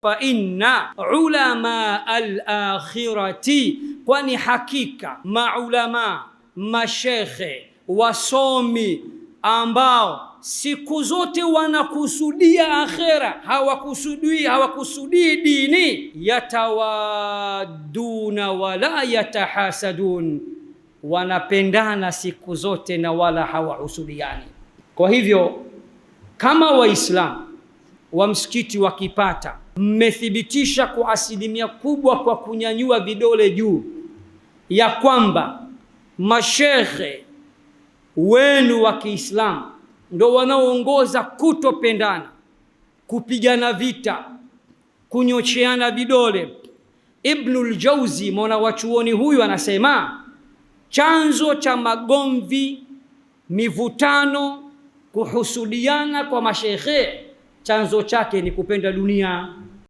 fa inna ulama al-akhirati, kwani hakika maulama, mashekhe, wasomi ambao siku zote wanakusudia akhera, hawakusudii dini, yatawaduna wala yatahasadun, wanapendana siku zote na wala hawahusudiani. Kwa hivyo kama Waislamu wa msikiti wakipata, mmethibitisha kwa asilimia kubwa kwa kunyanyua vidole juu ya kwamba mashekhe wenu wa Kiislamu ndo wanaoongoza kutopendana, kupigana vita, kunyocheana vidole. Ibnul Jauzi, mwana wa chuoni huyu, anasema chanzo cha magomvi, mivutano, kuhusudiana kwa mashekhe, chanzo chake ni kupenda dunia.